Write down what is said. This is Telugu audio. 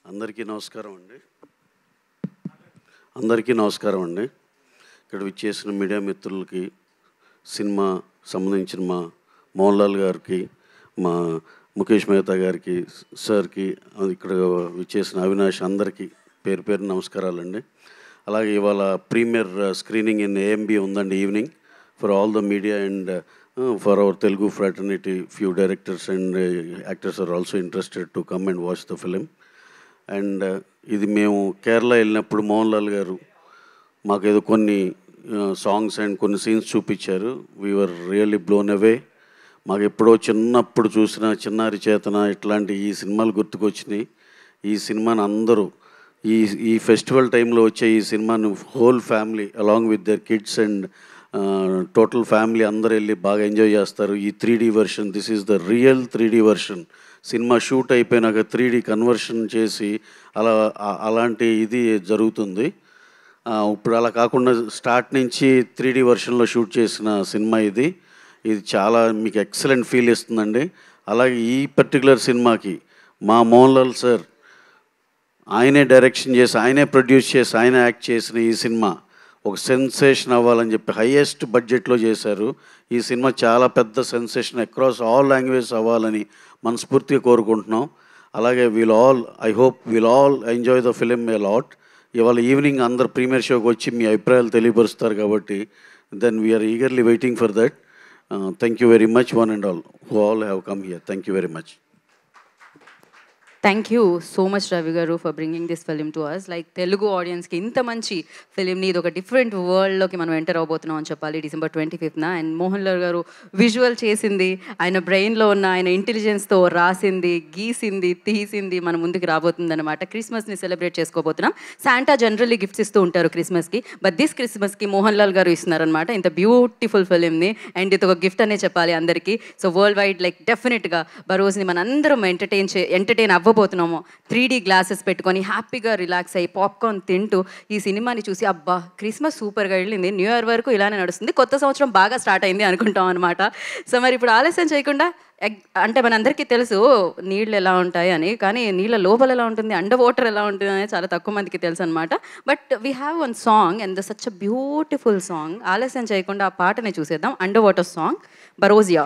అందరికీ నమస్కారం అండి. అందరికీ నమస్కారం అండి. ఇక్కడ విచ్చేసిన మీడియా మిత్రులకి, సినిమా సంబంధించిన మా మోహన్ లాల్ గారికి, మా ముఖేష్ మెహతా గారికి, సార్కి, ఇక్కడ విచ్చేసిన అవినాష్, అందరికీ పేరు పేరు నమస్కారాలండి. అలాగే ఇవాళ ప్రీమియర్ స్క్రీనింగ్ ఇన్ ఏఎంబి ఉందండి evening for all the media and for our Telugu fraternity. Few directors and actors are also interested to come and watch the film. And ఇది మేము కేరళ వెళ్ళినప్పుడు మోహన్ లాల్ గారు మాకేదో కొన్ని సాంగ్స్ అండ్ కొన్ని సీన్స్ చూపించారు. We are really blown away. మాకు ఎప్పుడో చిన్నప్పుడు చూసిన చిన్నారి చేతన ఇట్లాంటి ఈ సినిమాలు గుర్తుకొచ్చినాయి. ఈ సినిమాని అందరూ ఈ ఫెస్టివల్ టైంలో వచ్చే ఈ సినిమాను whole family along with their kids and total family అందరూ వెళ్ళి బాగా ఎంజాయ్ చేస్తారు. ఈ 3D version, this is the real 3D version. Cinema shoot అయిపోయినాక 3D కన్వర్షన్ చేసి అలాంటి ఇది జరుగుతుంది. ఇప్పుడు అలా కాకుండా స్టార్ట్ నుంచి 3D వెర్షన్లో షూట్ చేసిన సినిమా ఇది చాలా మీకు ఎక్సలెంట్ ఫీల్ ఇస్తుందండి. అలాగే ఈ పర్టికులర్ సినిమాకి మా మోహన్ లాల్ సార్ ఆయనే డైరెక్షన్ చేసి, ఆయనే ప్రొడ్యూస్ చేసి, ఆయన యాక్ట్ చేసిన ఈ సినిమా ఒక సెన్సేషన్ అవ్వాలని చెప్పి హైయెస్ట్ బడ్జెట్లో చేశారు. ఈ సినిమా చాలా పెద్ద సెన్సేషన్ అక్రాస్ ఆల్ లాంగ్వేజ్ అవ్వాలని మనస్ఫూర్తిగా కోరుకుంటున్నాం. అలాగే I hope will all enjoy the film a lot. ఇవాళ ఈవినింగ్ అందరు ప్రీమియర్ షోకి వచ్చి మీ అభిప్రాయాలు తెలియపరుస్తారు కాబట్టి then we are eagerly waiting for that. Thank you very much one and all who all have come here. Thank you very much. Thank you so much Ravi garu for bringing this film to us. Like Telugu ఆడియన్స్కి ఇంత మంచి ఫిలింని ఇది ఒక డిఫరెంట్ వరల్డ్లోకి మనం ఎంటర్ అవబోతున్నాం అని చెప్పాలి December 25th. And Mohan Lal గారు విజువల్ చేసింది, ఆయన బ్రెయిన్లో ఉన్న ఆయన ఇంటెలిజెన్స్తో రాసింది, గీసింది, తీసింది మన ముందుకు రాబోతుంది అనమాట. క్రిస్మస్ని సెలబ్రేట్ చేసుకోబోతున్నాం. శాంటా జనరల్లీ గిఫ్ట్స్ ఇస్తూ ఉంటారు క్రిస్మస్కి, బట్ దిస్ క్రిస్మస్కి మోహన్ లాల్ గారు ఇస్తున్నారనమాట ఇంత బ్యూటిఫుల్ ఫిలింని. అండ్ ఇది ఒక గిఫ్ట్ అనే చెప్పాలి అందరికీ. సో వరల్డ్ వైడ్ లైక్ డెఫినెట్గా బరోజ్ని మనందరం ఎంటర్టైన్ అవ్వబోతున్నాము. 3D గ్లాసెస్ పెట్టుకొని హ్యాపీగా రిలాక్స్ అయ్యి పాప్కార్న్ తింటూ ఈ సినిమాని చూసి అబ్బా క్రిస్మస్ సూపర్గా వెళ్ళింది, న్యూ ఇయర్ వరకు ఇలానే నడుస్తుంది, కొత్త సంవత్సరం బాగా స్టార్ట్ అయింది అనుకుంటాం అనమాట. సో మరి ఇప్పుడు ఆలస్యం చేయకుండా, అంటే మనందరికీ తెలుసు నీళ్ళు ఎలా ఉంటాయి అని, కానీ నీళ్ళ లోపల ఎలా ఉంటుంది, అండర్ వాటర్ ఎలా ఉంటుంది అనేది చాలా తక్కువ మందికి తెలుసు అనమాట. But we have one song and such a beautiful song. ఆలస్యం చేయకుండా ఆ పాటని చూసేద్దాం. Under water song బరోజియా.